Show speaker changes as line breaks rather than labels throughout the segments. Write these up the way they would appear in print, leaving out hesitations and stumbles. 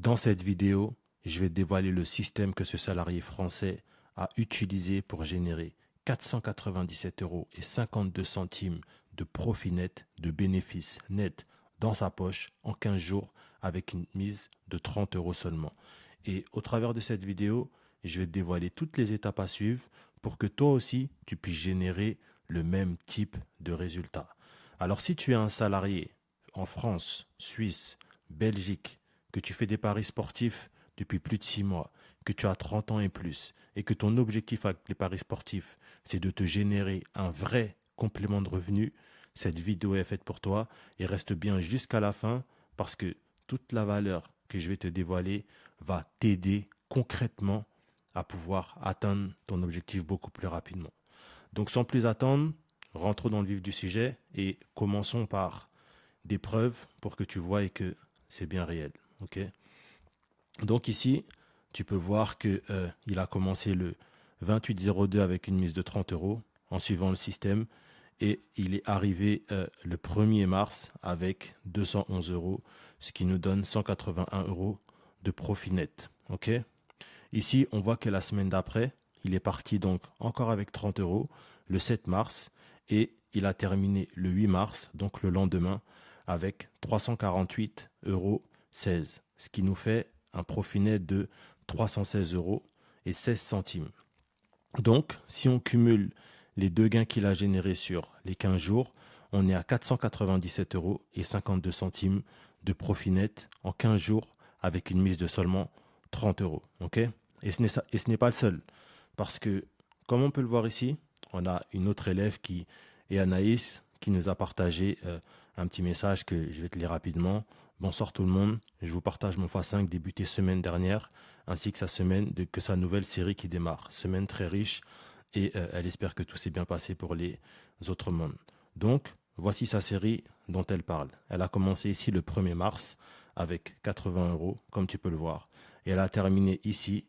Dans cette vidéo, je vais dévoiler le système que ce salarié français a utilisé pour générer 497 euros et 52 centimes de profit net, de bénéfices nets dans sa poche en 15 jours avec une mise de 30 euros seulement. Et au travers de cette vidéo, je vais te dévoiler toutes les étapes à suivre pour que toi aussi, tu puisses générer le même type de résultat. Alors si tu es un salarié en France, Suisse, Belgique, que tu fais des paris sportifs depuis plus de 6 mois, que tu as 30 ans et plus, et que ton objectif avec les paris sportifs, c'est de te générer un vrai complément de revenu, cette vidéo est faite pour toi et reste bien jusqu'à la fin parce que toute la valeur que je vais te dévoiler va t'aider concrètement à pouvoir atteindre ton objectif beaucoup plus rapidement. Donc sans plus attendre, rentrons dans le vif du sujet et commençons par des preuves pour que tu vois et que c'est bien réel. Ok. Donc ici, tu peux voir que il a commencé le 28-02 avec une mise de 30 euros en suivant le système et il est arrivé le 1er mars avec 211 euros, ce qui nous donne 181 euros de profit net. Ok. Ici, on voit que la semaine d'après, il est parti donc encore avec 30 euros le 7 mars et il a terminé le 8 mars, donc le lendemain, avec 348,16 euros, ce qui nous fait un profit net de 316 euros et 16 centimes. Donc, si on cumule les deux gains qu'il a générés sur les 15 jours, on est à 497 euros et 52 centimes de profit net en 15 jours avec une mise de seulement 30 euros. Okay, et ce n'est pas le seul. Parce que, comme on peut le voir ici, on a une autre élève qui est Anaïs qui nous a partagé un petit message que je vais te lire rapidement. Bonsoir tout le monde, je vous partage mon x5 débuté semaine dernière ainsi que sa nouvelle série qui démarre. Semaine très riche et elle espère que tout s'est bien passé pour les autres mondes. Donc, voici sa série dont elle parle. Elle a commencé ici le 1er mars avec 80 euros, comme tu peux le voir. Et elle a terminé ici,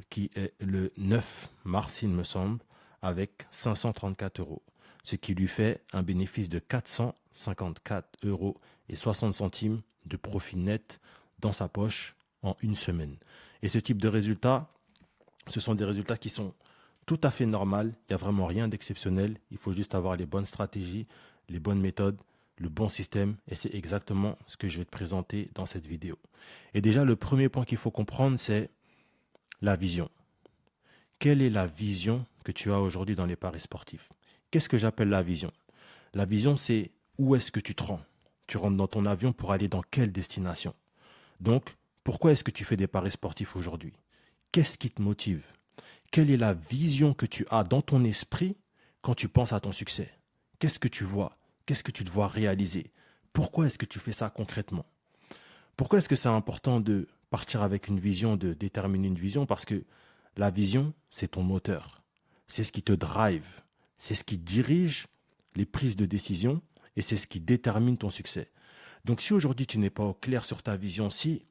qui est le 9 mars, il me semble, avec 534 euros. Ce qui lui fait un bénéfice de 454 euros et 60 centimes de profit net dans sa poche en une semaine. Et ce type de résultats, ce sont des résultats qui sont tout à fait normaux. Il n'y a vraiment rien d'exceptionnel. Il faut juste avoir les bonnes stratégies, les bonnes méthodes, le bon système. Et c'est exactement ce que je vais te présenter dans cette vidéo. Et déjà, le premier point qu'il faut comprendre, c'est la vision. Quelle est la vision que tu as aujourd'hui dans les paris sportifs? Qu'est-ce que j'appelle la vision? La vision, c'est où est-ce que tu te rends? Tu rentres dans ton avion pour aller dans quelle destination? Donc, pourquoi est-ce que tu fais des paris sportifs aujourd'hui? Qu'est-ce qui te motive? Quelle est la vision que tu as dans ton esprit quand tu penses à ton succès? Qu'est-ce que tu vois? Qu'est-ce que tu te vois réaliser? Pourquoi est-ce que tu fais ça concrètement? Pourquoi est-ce que c'est important de partir avec une vision, de déterminer une vision? Parce que la vision, c'est ton moteur. C'est ce qui te drive. C'est ce qui dirige les prises de décision et c'est ce qui détermine ton succès. Donc si aujourd'hui tu n'es pas au clair sur ta vision, si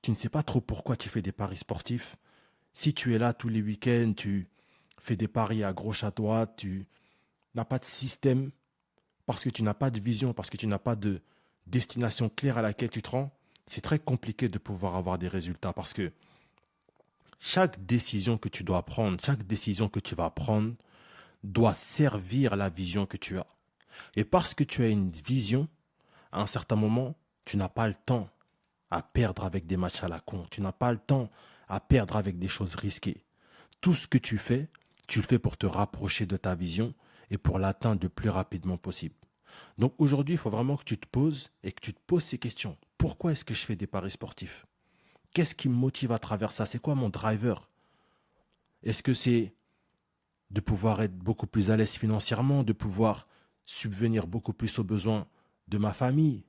tu ne sais pas trop pourquoi tu fais des paris sportifs, si tu es là tous les week-ends, tu fais des paris à gauche à droite, tu n'as pas de système, parce que tu n'as pas de vision, parce que tu n'as pas de destination claire à laquelle tu te rends, c'est très compliqué de pouvoir avoir des résultats parce que chaque décision que tu dois prendre, chaque décision que tu vas prendre doit servir la vision que tu as. Et parce que tu as une vision, à un certain moment, tu n'as pas le temps à perdre avec des matchs à la con. Tu n'as pas le temps à perdre avec des choses risquées. Tout ce que tu le fais pour te rapprocher de ta vision et pour l'atteindre le plus rapidement possible. Donc aujourd'hui, il faut vraiment que tu te poses et que tu te poses ces questions. Pourquoi est-ce que je fais des paris sportifs? Qu'est-ce qui me motive à travers ça? C'est quoi mon driver? Est-ce que c'est de pouvoir être beaucoup plus à l'aise financièrement, de pouvoir subvenir beaucoup plus aux besoins de ma famille?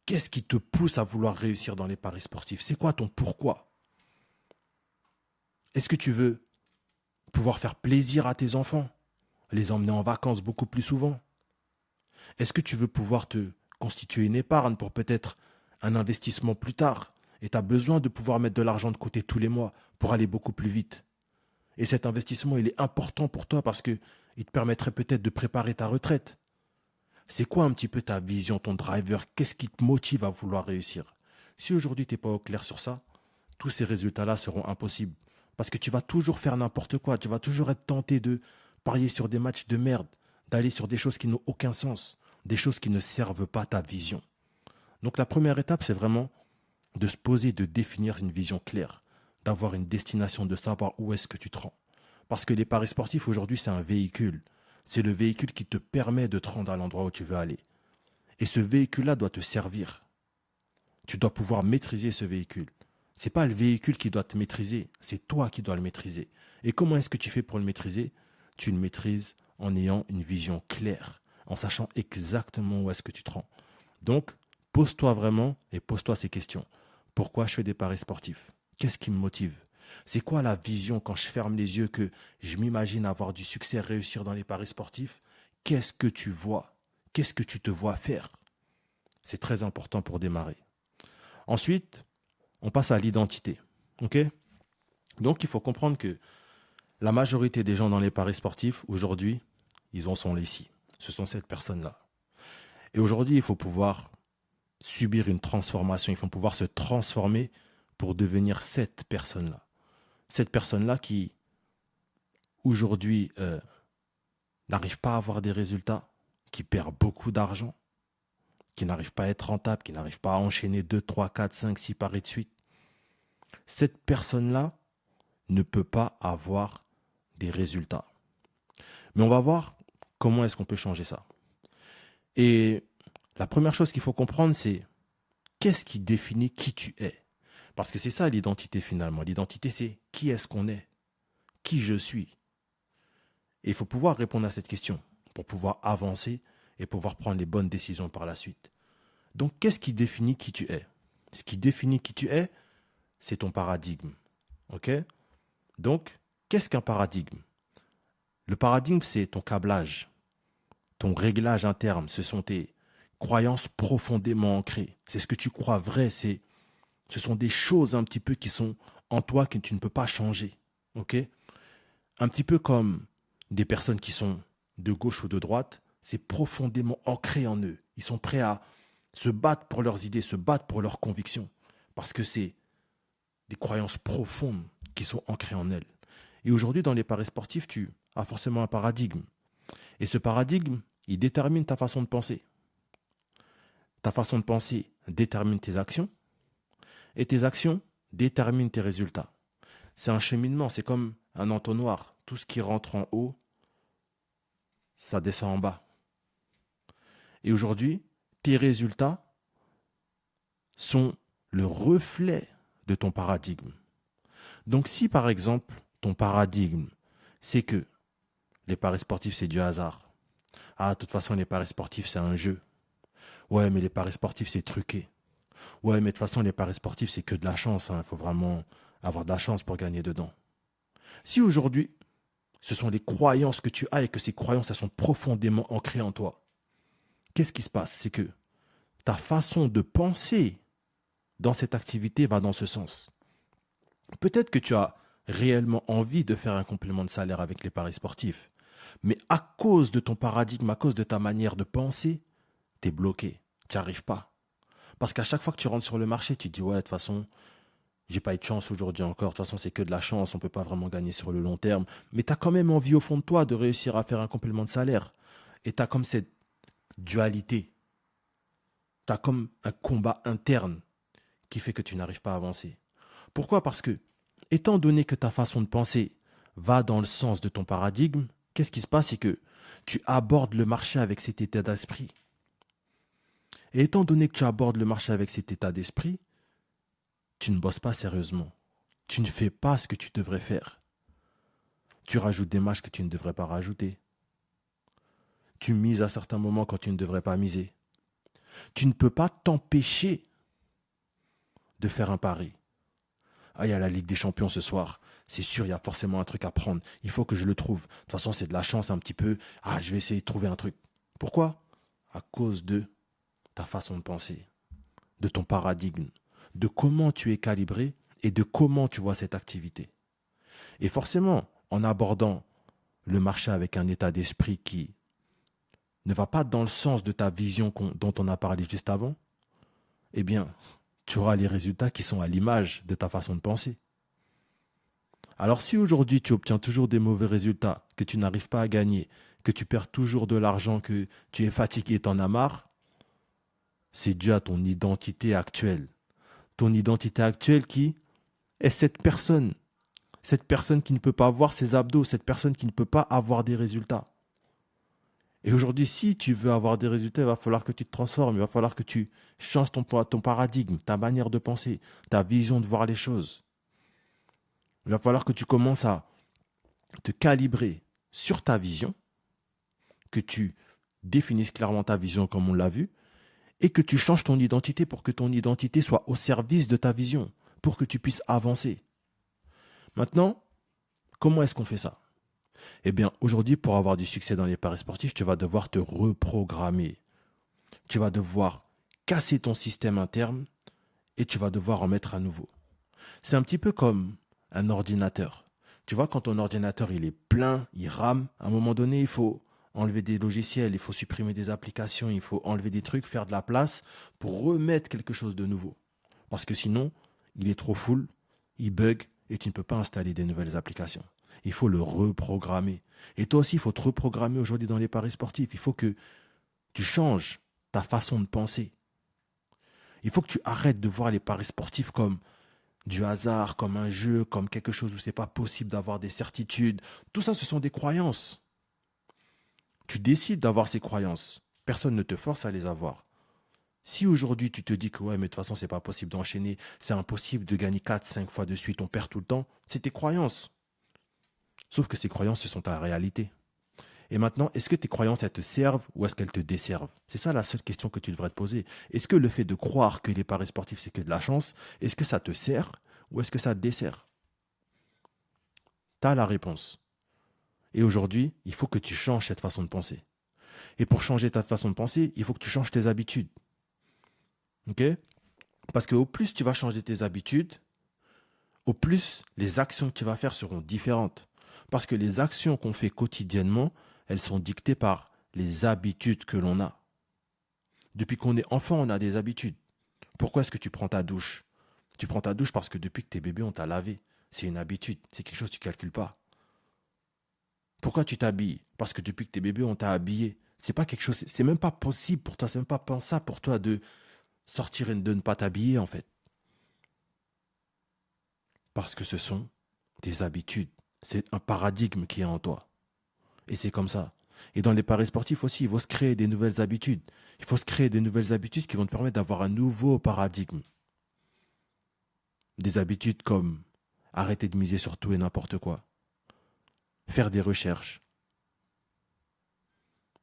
Qu'est-ce qui te pousse à vouloir réussir dans les paris sportifs? C'est quoi ton pourquoi? Est-ce que tu veux pouvoir faire plaisir à tes enfants, les emmener en vacances beaucoup plus souvent? Est-ce que tu veux pouvoir te constituer une épargne pour peut-être un investissement plus tard? Et tu as besoin de pouvoir mettre de l'argent de côté tous les mois pour aller beaucoup plus vite. Et cet investissement, il est important pour toi parce qu'il te permettrait peut-être de préparer ta retraite. C'est quoi un petit peu ta vision, ton driver? Qu'est-ce qui te motive à vouloir réussir? Si aujourd'hui, tu n'es pas au clair sur ça, tous ces résultats-là seront impossibles. Parce que tu vas toujours faire n'importe quoi. Tu vas toujours être tenté de parier sur des matchs de merde, d'aller sur des choses qui n'ont aucun sens, des choses qui ne servent pas ta vision. Donc la première étape, c'est vraiment de se poser, de définir une vision claire, d'avoir une destination, de savoir où est-ce que tu te rends. Parce que les paris sportifs, aujourd'hui, c'est un véhicule. C'est le véhicule qui te permet de te rendre à l'endroit où tu veux aller. Et ce véhicule-là doit te servir. Tu dois pouvoir maîtriser ce véhicule. Ce n'est pas le véhicule qui doit te maîtriser, c'est toi qui dois le maîtriser. Et comment est-ce que tu fais pour le maîtriser? Tu le maîtrises en ayant une vision claire, en sachant exactement où est-ce que tu te rends. Donc, pose-toi vraiment et pose-toi ces questions. Pourquoi je fais des paris sportifs? Qu'est-ce qui me motive? C'est quoi la vision quand je ferme les yeux que je m'imagine avoir du succès, réussir dans les paris sportifs? Qu'est-ce que tu vois? Qu'est-ce que tu te vois faire? C'est très important pour démarrer. Ensuite, on passe à l'identité. Ok? Donc, il faut comprendre que la majorité des gens dans les paris sportifs, aujourd'hui, ils en sont les six. Ce sont cette personne-là. Et aujourd'hui, il faut pouvoir subir une transformation. Il faut pouvoir se transformer pour devenir cette personne-là. Cette personne-là qui, aujourd'hui, n'arrive pas à avoir des résultats, qui perd beaucoup d'argent, qui n'arrive pas à être rentable, qui n'arrive pas à enchaîner 2, 3, 4, 5, 6 paris de suite. Cette personne-là ne peut pas avoir des résultats. Mais on va voir comment est-ce qu'on peut changer ça. Et la première chose qu'il faut comprendre, c'est qu'est-ce qui définit qui tu es? Parce que c'est ça l'identité finalement. L'identité, c'est qui est-ce qu'on est? Qui je suis? Et il faut pouvoir répondre à cette question pour pouvoir avancer et pouvoir prendre les bonnes décisions par la suite. Donc, qu'est-ce qui définit qui tu es? Ce qui définit qui tu es, c'est ton paradigme. OK? Donc, qu'est-ce qu'un paradigme? Le paradigme, c'est ton câblage, ton réglage interne. Ce sont tes croyances profondément ancrées. C'est ce que tu crois vrai. Ce sont des choses un petit peu qui sont en toi que tu ne peux pas changer. OK? Un petit peu comme des personnes qui sont de gauche ou de droite, c'est profondément ancré en eux. Ils sont prêts à se battre pour leurs idées, se battre pour leurs convictions. Parce que c'est des croyances profondes qui sont ancrées en elles. Et aujourd'hui, dans les paris sportifs, tu as forcément un paradigme. Et ce paradigme, il détermine ta façon de penser. Ta façon de penser détermine tes actions. Et tes actions déterminent tes résultats. C'est un cheminement, c'est comme un entonnoir. Tout ce qui rentre en haut, ça descend en bas. Et aujourd'hui, tes résultats sont le reflet de ton paradigme. Donc si par exemple, ton paradigme, c'est que les paris sportifs, c'est du hasard. Ah, de toute façon, les paris sportifs, c'est un jeu. Ouais, mais les paris sportifs, c'est truqué. Ouais, mais de toute façon, les paris sportifs, c'est que de la chance. Il faut vraiment avoir de la chance pour gagner dedans. Si aujourd'hui, ce sont les croyances que tu as et que ces croyances, elles sont profondément ancrées en toi, qu'est-ce qui se passe? C'est que ta façon de penser dans cette activité va dans ce sens. Peut-être que tu as réellement envie de faire un complément de salaire avec les paris sportifs, mais à cause de ton paradigme, à cause de ta manière de penser, tu es bloqué, tu n'y arrives pas. Parce qu'à chaque fois que tu rentres sur le marché, tu te dis, ouais, de toute façon, j'ai pas eu de chance aujourd'hui encore. De toute façon, c'est que de la chance. On ne peut pas vraiment gagner sur le long terme. Mais tu as quand même envie au fond de toi de réussir à faire un complément de salaire. Et tu as comme cette dualité. Tu as comme un combat interne qui fait que tu n'arrives pas à avancer. Pourquoi? Parce que, étant donné que ta façon de penser va dans le sens de ton paradigme, qu'est-ce qui se passe? C'est que tu abordes le marché avec cet état d'esprit. Et étant donné que tu abordes le marché avec cet état d'esprit, tu ne bosses pas sérieusement. Tu ne fais pas ce que tu devrais faire. Tu rajoutes des matchs que tu ne devrais pas rajouter. Tu mises à certains moments quand tu ne devrais pas miser. Tu ne peux pas t'empêcher de faire un pari. Ah, il y a la Ligue des Champions ce soir. C'est sûr, il y a forcément un truc à prendre. Il faut que je le trouve. De toute façon, c'est de la chance un petit peu. Ah, je vais essayer de trouver un truc. Pourquoi? À cause de ta façon de penser, de ton paradigme, de comment tu es calibré et de comment tu vois cette activité. Et forcément, en abordant le marché avec un état d'esprit qui ne va pas dans le sens de ta vision dont on a parlé juste avant, eh bien, tu auras les résultats qui sont à l'image de ta façon de penser. Alors si aujourd'hui tu obtiens toujours des mauvais résultats, que tu n'arrives pas à gagner, que tu perds toujours de l'argent, que tu es fatigué et t'en as marre, c'est dû à ton identité actuelle. Ton identité actuelle qui est cette personne qui ne peut pas avoir ses abdos, cette personne qui ne peut pas avoir des résultats. Et aujourd'hui, si tu veux avoir des résultats, il va falloir que tu te transformes, il va falloir que tu changes ton paradigme, ta manière de penser, ta vision de voir les choses. Il va falloir que tu commences à te calibrer sur ta vision, que tu définisses clairement ta vision comme on l'a vu, et que tu changes ton identité pour que ton identité soit au service de ta vision, pour que tu puisses avancer. Maintenant, comment est-ce qu'on fait ça? Eh bien, aujourd'hui, pour avoir du succès dans les paris sportifs, tu vas devoir te reprogrammer. Tu vas devoir casser ton système interne et tu vas devoir en mettre à nouveau. C'est un petit peu comme un ordinateur. Tu vois, quand ton ordinateur il est plein, il rame, à un moment donné, il faut enlever des logiciels, il faut supprimer des applications, il faut enlever des trucs, faire de la place pour remettre quelque chose de nouveau. Parce que sinon, il est trop full, il bug et tu ne peux pas installer des nouvelles applications. Il faut le reprogrammer. Et toi aussi, il faut te reprogrammer aujourd'hui dans les paris sportifs. Il faut que tu changes ta façon de penser. Il faut que tu arrêtes de voir les paris sportifs comme du hasard, comme un jeu, comme quelque chose où c'est pas possible d'avoir des certitudes. Tout ça, ce sont des croyances. Tu décides d'avoir ces croyances. Personne ne te force à les avoir. Si aujourd'hui tu te dis que ouais, mais de toute façon, c'est pas possible d'enchaîner, c'est impossible de gagner 4, 5 fois de suite, on perd tout le temps, c'est tes croyances. Sauf que ces croyances, ce sont ta réalité. Et maintenant, est-ce que tes croyances, elles te servent ou est-ce qu'elles te desservent? C'est ça la seule question que tu devrais te poser. Est-ce que le fait de croire que les paris sportifs, c'est que de la chance, est-ce que ça te sert ou est-ce que ça te dessert? Tu as la réponse. Et aujourd'hui, il faut que tu changes cette façon de penser. Et pour changer ta façon de penser, il faut que tu changes tes habitudes. OK? Parce qu'au plus tu vas changer tes habitudes, au plus les actions que tu vas faire seront différentes. Parce que les actions qu'on fait quotidiennement, elles sont dictées par les habitudes que l'on a. Depuis qu'on est enfant, on a des habitudes. Pourquoi est-ce que tu prends ta douche? Tu prends ta douche parce que depuis que tu es bébé, on t'a lavé. C'est une habitude, c'est quelque chose que tu ne calcules pas. Pourquoi tu t'habilles? Parce que depuis que tu es bébé, on t'a habillé. C'est pas quelque chose, c'est même pas possible pour toi, c'est même pas pensable pour toi de sortir et de ne pas t'habiller en fait. Parce que ce sont des habitudes. C'est un paradigme qui est en toi. Et c'est comme ça. Et dans les paris sportifs aussi, il faut se créer des nouvelles habitudes. Il faut se créer des nouvelles habitudes qui vont te permettre d'avoir un nouveau paradigme. Des habitudes comme arrêter de miser sur tout et n'importe quoi. Faire des recherches.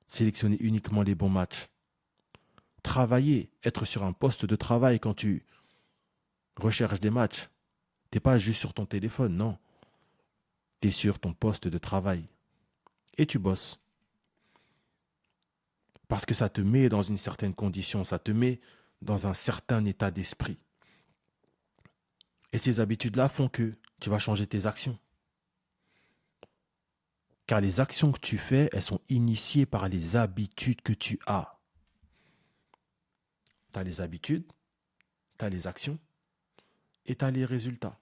Sélectionner uniquement les bons matchs. Travailler, être sur un poste de travail quand tu recherches des matchs. Tu n'es pas juste sur ton téléphone, non. Tu es sur ton poste de travail. Et tu bosses. Parce que ça te met dans une certaine condition, ça te met dans un certain état d'esprit. Et ces habitudes-là font que tu vas changer tes actions. Car les actions que tu fais, elles sont initiées par les habitudes que tu as. Tu as les habitudes, tu as les actions et tu as les résultats.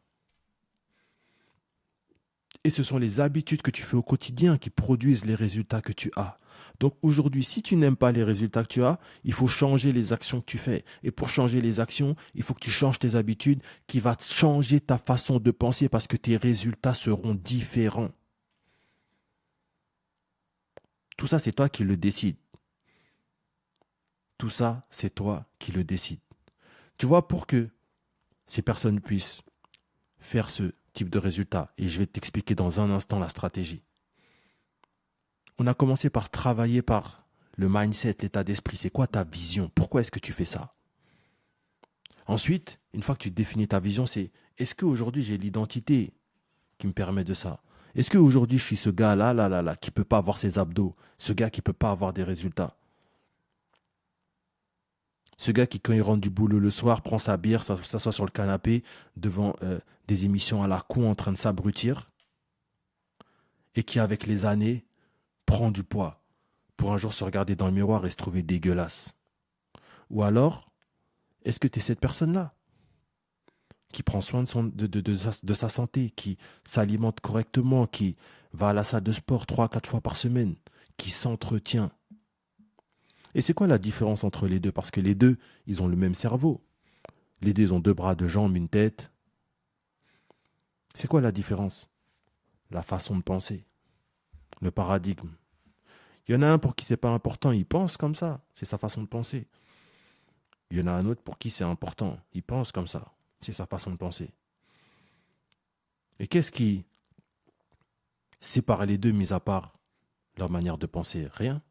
Et ce sont les habitudes que tu fais au quotidien qui produisent les résultats que tu as. Donc aujourd'hui, si tu n'aimes pas les résultats que tu as, il faut changer les actions que tu fais. Et pour changer les actions, il faut que tu changes tes habitudes qui va changer ta façon de penser parce que tes résultats seront différents. Tout ça, c'est toi qui le décides. Tout ça, c'est toi qui le décides. Tu vois, pour que ces personnes puissent faire ce type de résultat, et je vais t'expliquer dans un instant la stratégie. On a commencé par travailler par le mindset, l'état d'esprit. C'est quoi ta vision? Pourquoi est-ce que tu fais ça? Ensuite, une fois que tu définis ta vision, c'est est-ce qu'aujourd'hui j'ai l'identité qui me permet de ça? Est-ce qu'aujourd'hui je suis ce gars-là, qui ne peut pas avoir ses abdos, ce gars qui ne peut pas avoir des résultats? Ce gars qui, quand il rentre du boulot le soir, prend sa bière, s'assoit sur le canapé devant des émissions à la con en train de s'abrutir et qui, avec les années, prend du poids pour un jour se regarder dans le miroir et se trouver dégueulasse. Ou alors, est-ce que tu es cette personne-là? qui prend soin de sa santé, qui s'alimente correctement, qui va à la salle de sport 3 à 4 fois par semaine, qui s'entretient. Et c'est quoi la différence entre les deux? Parce que les deux, ils ont le même cerveau. Les deux, ils ont 2 bras, 2 jambes, une tête. C'est quoi la différence? La façon de penser, le paradigme. Il y en a un pour qui c'est pas important, il pense comme ça, c'est sa façon de penser. Il y en a un autre pour qui c'est important, il pense comme ça, c'est sa façon de penser. Et qu'est-ce qui sépare les deux, mis à part leur manière de penser? Rien.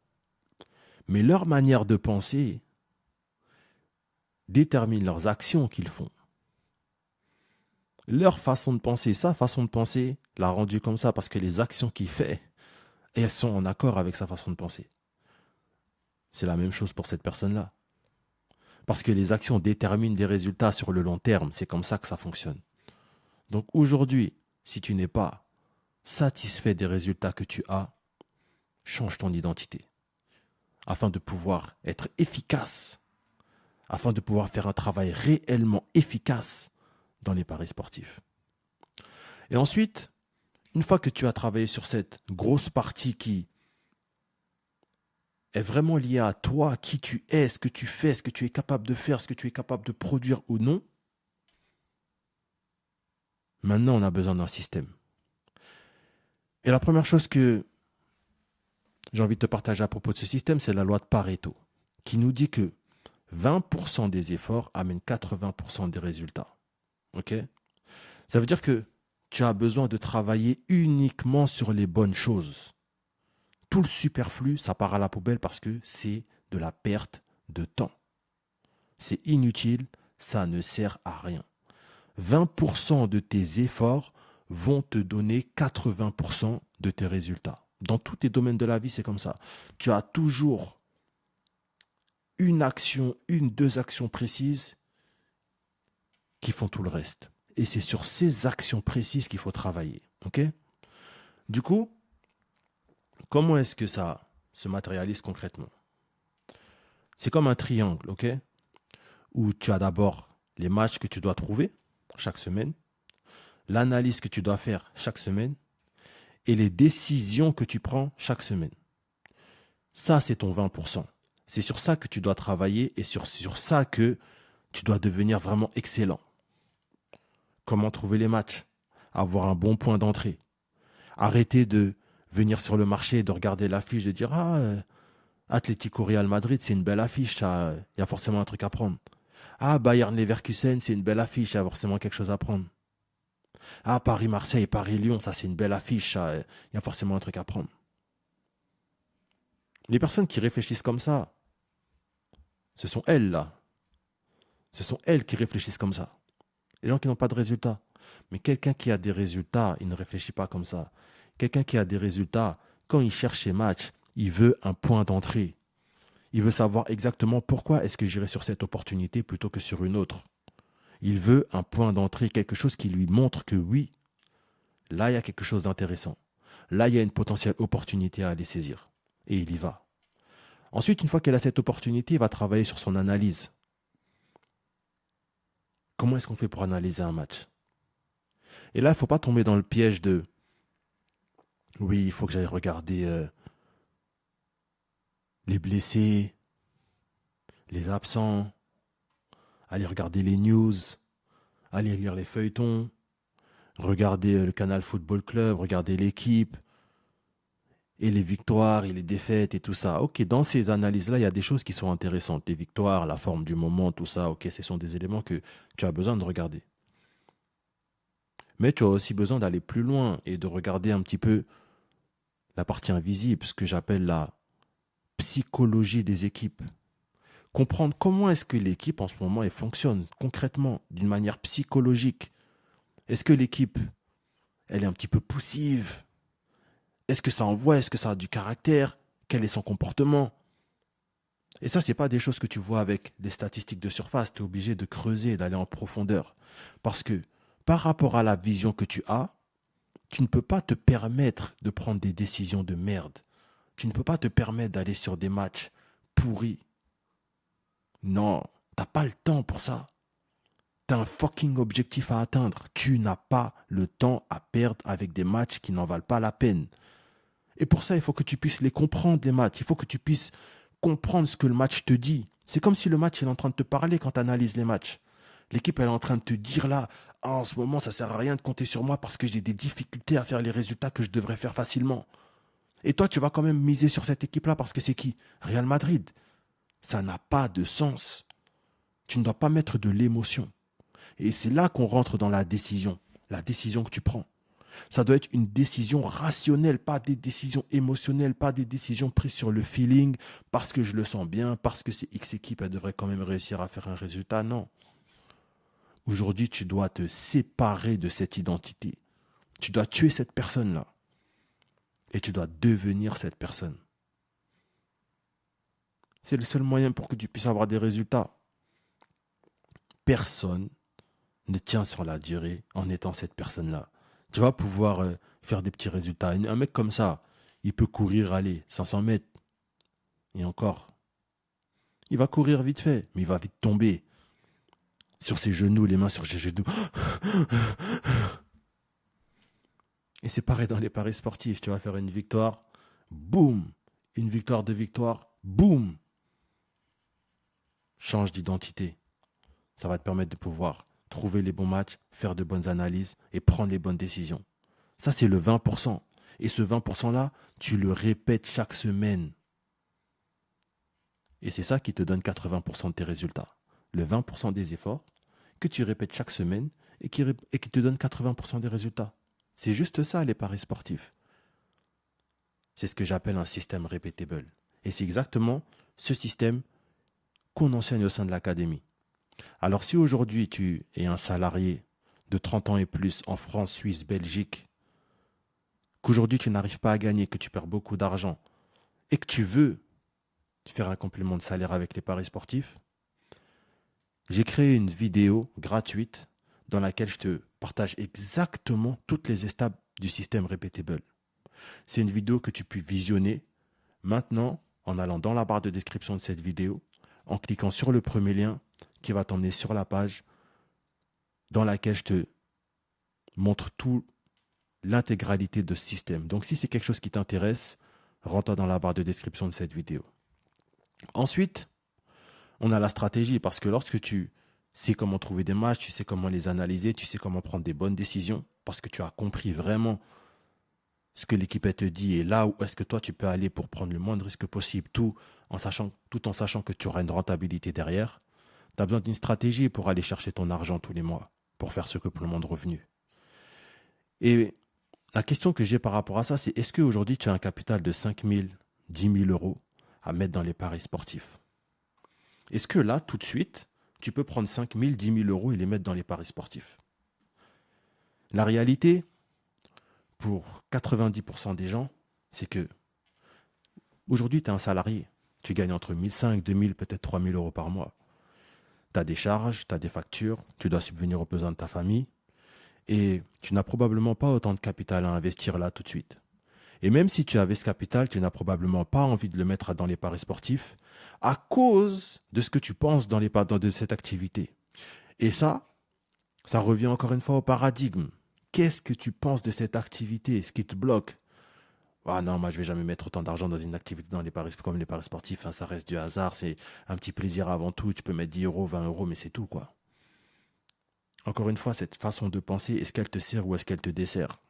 Mais leur manière de penser détermine leurs actions qu'ils font. Leur façon de penser, sa façon de penser, l'a rendu comme ça parce que les actions qu'il fait, elles sont en accord avec sa façon de penser. C'est la même chose pour cette personne-là. Parce que les actions déterminent des résultats sur le long terme. C'est comme ça que ça fonctionne. Donc aujourd'hui, si tu n'es pas satisfait des résultats que tu as, change ton identité. Afin de pouvoir être efficace, afin de pouvoir faire un travail réellement efficace dans les paris sportifs. Et ensuite, une fois que tu as travaillé sur cette grosse partie qui est vraiment liée à toi, qui tu es, ce que tu fais, ce que tu es capable de faire, ce que tu es capable de produire ou non, maintenant on a besoin d'un système. Et la première chose que j'ai envie de te partager à propos de ce système, c'est la loi de Pareto, qui nous dit que 20% des efforts amènent 80% des résultats. Ok? Ça veut dire que tu as besoin de travailler uniquement sur les bonnes choses. Tout le superflu, ça part à la poubelle parce que c'est de la perte de temps. C'est inutile, ça ne sert à rien. 20% de tes efforts vont te donner 80% de tes résultats. Dans tous tes domaines de la vie, c'est comme ça. Tu as toujours une action, 2 actions précises qui font tout le reste. Et c'est sur ces actions précises qu'il faut travailler. Ok? Du coup, comment est-ce que ça se matérialise concrètement? C'est comme un triangle, ok? Où tu as d'abord les matchs que tu dois trouver chaque semaine, l'analyse que tu dois faire chaque semaine et les décisions que tu prends chaque semaine. Ça, c'est ton 20%. C'est sur ça que tu dois travailler et sur ça que tu dois devenir vraiment excellent. Comment trouver les matchs? Avoir un bon point d'entrée. Arrêter de venir sur le marché et de regarder l'affiche, de dire « Ah, Atlético Real Madrid, c'est une belle affiche, il y a forcément un truc à prendre. Ah, Bayern Leverkusen, c'est une belle affiche, il y a forcément quelque chose à prendre. Ah, Paris-Marseille, Paris-Lyon, ça c'est une belle affiche, il y a forcément un truc à prendre. » Les personnes qui réfléchissent comme ça, ce sont elles là. Ce sont elles qui réfléchissent comme ça. Les gens qui n'ont pas de résultats. Mais quelqu'un qui a des résultats, il ne réfléchit pas comme ça. Quelqu'un qui a des résultats, quand il cherche ses matchs, il veut un point d'entrée. Il veut savoir exactement pourquoi est-ce que j'irai sur cette opportunité plutôt que sur une autre. Il veut un point d'entrée, quelque chose qui lui montre que oui, là il y a quelque chose d'intéressant. Là il y a une potentielle opportunité à aller saisir. Et il y va. Ensuite, une fois qu'elle a cette opportunité, il va travailler sur son analyse. Comment est-ce qu'on fait pour analyser un match? Et là, il ne faut pas tomber dans le piège de « oui, il faut que j'aille regarder les blessés, les absents, aller regarder les news, aller lire les feuilletons, regarder le Canal Football Club, regarder l'équipe, et les victoires et les défaites et tout ça. » Ok, dans ces analyses-là, il y a des choses qui sont intéressantes. Les victoires, la forme du moment, tout ça, ok, ce sont des éléments que tu as besoin de regarder. Mais tu as aussi besoin d'aller plus loin et de regarder un petit peu la partie invisible, ce que j'appelle la psychologie des équipes. Comprendre comment est-ce que l'équipe en ce moment elle fonctionne concrètement, d'une manière psychologique. Est-ce que l'équipe, elle est un petit peu poussive? Est-ce que ça envoie? Est-ce que ça a du caractère? Quel est son comportement? Et ça, ce n'est pas des choses que tu vois avec des statistiques de surface. Tu es obligé de creuser, d'aller en profondeur. Parce que par rapport à la vision que tu as, tu ne peux pas te permettre de prendre des décisions de merde. Tu ne peux pas te permettre d'aller sur des matchs pourris. Non, tu n'as pas le temps pour ça. Tu as un fucking objectif à atteindre. Tu n'as pas le temps à perdre avec des matchs qui n'en valent pas la peine. Et pour ça, il faut que tu puisses les comprendre, les matchs. Il faut que tu puisses comprendre ce que le match te dit. C'est comme si le match est en train de te parler quand tu analyses les matchs. L'équipe, elle est en train de te dire là, ah, en ce moment, ça sert à rien de compter sur moi parce que j'ai des difficultés à faire les résultats que je devrais faire facilement. Et toi, tu vas quand même miser sur cette équipe-là parce que c'est qui? Real Madrid. Ça n'a pas de sens. Tu ne dois pas mettre de l'émotion. Et c'est là qu'on rentre dans la décision que tu prends. Ça doit être une décision rationnelle, pas des décisions émotionnelles, pas des décisions prises sur le feeling, parce que je le sens bien, parce que c'est X équipe, elle devrait quand même réussir à faire un résultat. Non. Aujourd'hui, tu dois te séparer de cette identité. Tu dois tuer cette personne-là. Et tu dois devenir cette personne. C'est le seul moyen pour que tu puisses avoir des résultats. Personne ne tient sur la durée en étant cette personne-là. Tu vas pouvoir faire des petits résultats. Un mec comme ça, il peut courir, aller 500 mètres. Et encore, il va courir vite fait, mais il va vite tomber sur ses genoux, les mains sur ses genoux. Et c'est pareil dans les paris sportifs. Tu vas faire une victoire, boum. Une victoire, deux victoires, boum. Change d'identité. Ça va te permettre de pouvoir trouver les bons matchs, faire de bonnes analyses et prendre les bonnes décisions. Ça, c'est le 20%. Et ce 20%-là, tu le répètes chaque semaine. Et c'est ça qui te donne 80% de tes résultats. Le 20% des efforts que tu répètes chaque semaine et qui te donne 80% des résultats. C'est juste ça, les paris sportifs. C'est ce que j'appelle un système répétable. Et c'est exactement ce système qu'on enseigne au sein de l'académie. Alors si aujourd'hui tu es un salarié de 30 ans et plus en France, Suisse, Belgique, qu'aujourd'hui tu n'arrives pas à gagner, que tu perds beaucoup d'argent et que tu veux faire un complément de salaire avec les paris sportifs, j'ai créé une vidéo gratuite dans laquelle je te partage exactement toutes les étapes du système répétable. C'est une vidéo que tu peux visionner maintenant en allant dans la barre de description de cette vidéo, en cliquant sur le premier lien qui va t'emmener sur la page dans laquelle je te montre tout l'intégralité de ce système. Donc si c'est quelque chose qui t'intéresse, rentre dans la barre de description de cette vidéo. Ensuite, on a la stratégie parce que lorsque tu sais comment trouver des matchs, tu sais comment les analyser, tu sais comment prendre des bonnes décisions parce que tu as compris vraiment ce que l'équipe te dit et là où est-ce que toi tu peux aller pour prendre le moins de risques possible, tout en sachant que tu auras une rentabilité derrière. Tu as besoin d'une stratégie pour aller chercher ton argent tous les mois, pour faire ce complément de revenu. Et la question que j'ai par rapport à ça, c'est est-ce qu'aujourd'hui tu as un capital de 5 000, 10 000 euros à mettre dans les paris sportifs? Est-ce que là, tout de suite, tu peux prendre 5 000, 10 000 euros et les mettre dans les paris sportifs? La réalité, pour 90% des gens, c'est que aujourd'hui, tu es un salarié. Tu gagnes entre 1 500, 2 000, peut-être 3 000 euros par mois. Tu as des charges, tu as des factures, tu dois subvenir aux besoins de ta famille et tu n'as probablement pas autant de capital à investir là tout de suite. Et même si tu avais ce capital, tu n'as probablement pas envie de le mettre dans les paris sportifs à cause de ce que tu penses de cette activité. Et ça revient encore une fois au paradigme. Qu'est-ce que tu penses de cette activité? Ce qui te bloque? Ah non, moi je vais jamais mettre autant d'argent dans une activité comme les paris sportifs. Hein, ça reste du hasard, c'est un petit plaisir avant tout. Tu peux mettre 10 euros, 20 euros, mais c'est tout quoi. Encore une fois, cette façon de penser, est-ce qu'elle te sert ou est-ce qu'elle te dessert?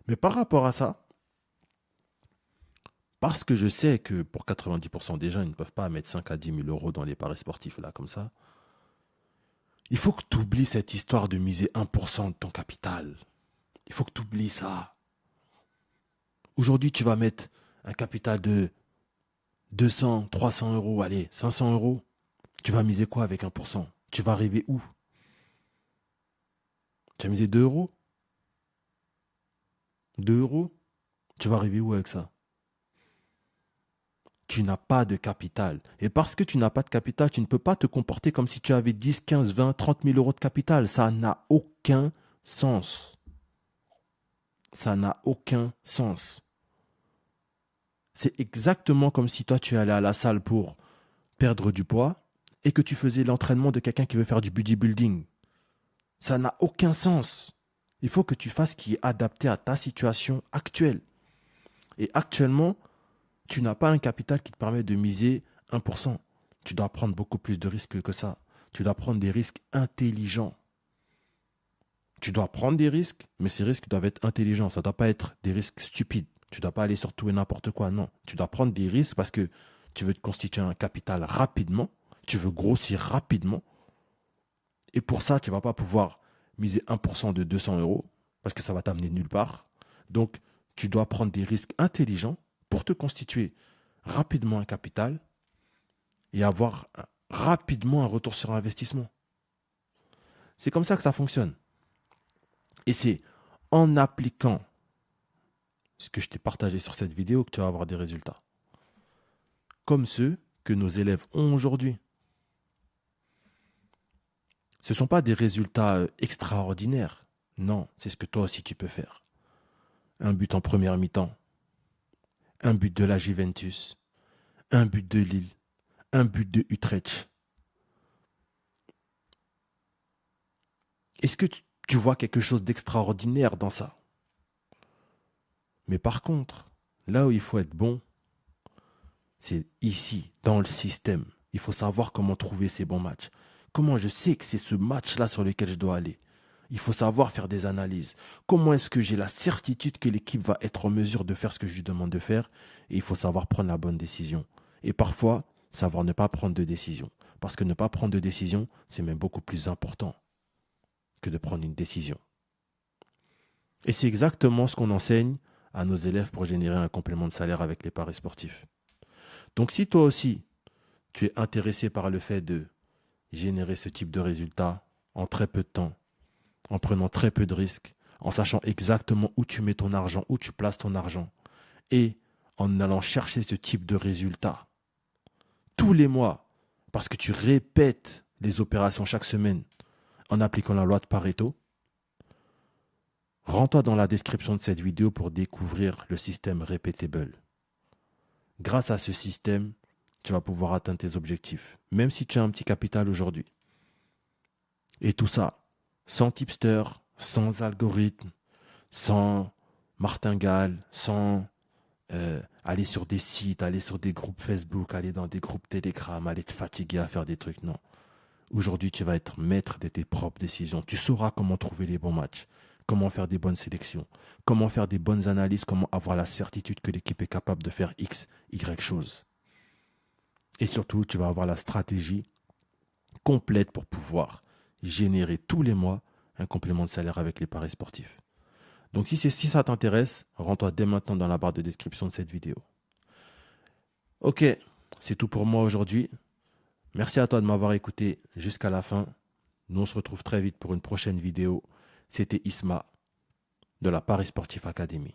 Mais par rapport à ça, parce que je sais que pour 90% des gens, ils ne peuvent pas mettre 5 à 10 000 euros dans les paris sportifs là comme ça, il faut que tu oublies cette histoire de miser 1% de ton capital. Il faut que tu oublies ça. Aujourd'hui, tu vas mettre un capital de 200, 300 euros, allez, 500 euros. Tu vas miser quoi avec 1%? Tu vas arriver où? Tu vas miser 2 euros? 2 euros? Tu vas arriver où avec ça? Tu n'as pas de capital. Et parce que tu n'as pas de capital, tu ne peux pas te comporter comme si tu avais 10, 15, 20, 30 000 euros de capital. Ça n'a aucun sens. Ça n'a aucun sens. C'est exactement comme si toi, tu allais à la salle pour perdre du poids et que tu faisais l'entraînement de quelqu'un qui veut faire du bodybuilding. Ça n'a aucun sens. Il faut que tu fasses ce qui est adapté à ta situation actuelle. Et actuellement, tu n'as pas un capital qui te permet de miser 1%. Tu dois prendre beaucoup plus de risques que ça. Tu dois prendre des risques intelligents. Tu dois prendre des risques, mais ces risques doivent être intelligents. Ça ne doit pas être des risques stupides. Tu ne dois pas aller sur tout et n'importe quoi. Non, tu dois prendre des risques parce que tu veux te constituer un capital rapidement. Tu veux grossir rapidement. Et pour ça, tu ne vas pas pouvoir miser 1% de 200 euros parce que ça va t'amener nulle part. Donc, tu dois prendre des risques intelligents pour te constituer rapidement un capital et avoir rapidement un retour sur investissement. C'est comme ça que ça fonctionne. Et c'est en appliquant ce que je t'ai partagé sur cette vidéo que tu vas avoir des résultats. Comme ceux que nos élèves ont aujourd'hui. Ce ne sont pas des résultats extraordinaires. Non, c'est ce que toi aussi tu peux faire. Un but en première mi-temps, un but de la Juventus, un but de Lille, un but de Utrecht. Est-ce que tu vois quelque chose d'extraordinaire dans ça? Mais par contre, là où il faut être bon, c'est ici, dans le système. Il faut savoir comment trouver ces bons matchs. Comment je sais que c'est ce match-là sur lequel je dois aller? Il faut savoir faire des analyses. Comment est-ce que j'ai la certitude que l'équipe va être en mesure de faire ce que je lui demande de faire? Et il faut savoir prendre la bonne décision. Et parfois, savoir ne pas prendre de décision. Parce que ne pas prendre de décision, c'est même beaucoup plus important que de prendre une décision. Et c'est exactement ce qu'on enseigne à nos élèves pour générer un complément de salaire avec les paris sportifs. Donc si toi aussi, tu es intéressé par le fait de générer ce type de résultats en très peu de temps, en prenant très peu de risques, en sachant exactement où tu mets ton argent, où tu places ton argent, et en allant chercher ce type de résultats tous les mois, parce que tu répètes les opérations chaque semaine en appliquant la loi de Pareto, rends-toi dans la description de cette vidéo pour découvrir le système Repeatable. Grâce à ce système, tu vas pouvoir atteindre tes objectifs, même si tu as un petit capital aujourd'hui. Et tout ça, sans tipster, sans algorithme, sans martingale, sans aller sur des sites, aller sur des groupes Facebook, aller dans des groupes Telegram, aller te fatiguer à faire des trucs. Non. Aujourd'hui, tu vas être maître de tes propres décisions. Tu sauras comment trouver les bons matchs, comment faire des bonnes sélections, comment faire des bonnes analyses, comment avoir la certitude que l'équipe est capable de faire X, Y choses. Et surtout, tu vas avoir la stratégie complète pour pouvoir générer tous les mois un complément de salaire avec les paris sportifs. Donc si ça t'intéresse, rends-toi dès maintenant dans la barre de description de cette vidéo. Ok, c'est tout pour moi aujourd'hui. Merci à toi de m'avoir écouté jusqu'à la fin. Nous, on se retrouve très vite pour une prochaine vidéo. C'était Isma de la Paris Sportif Academy.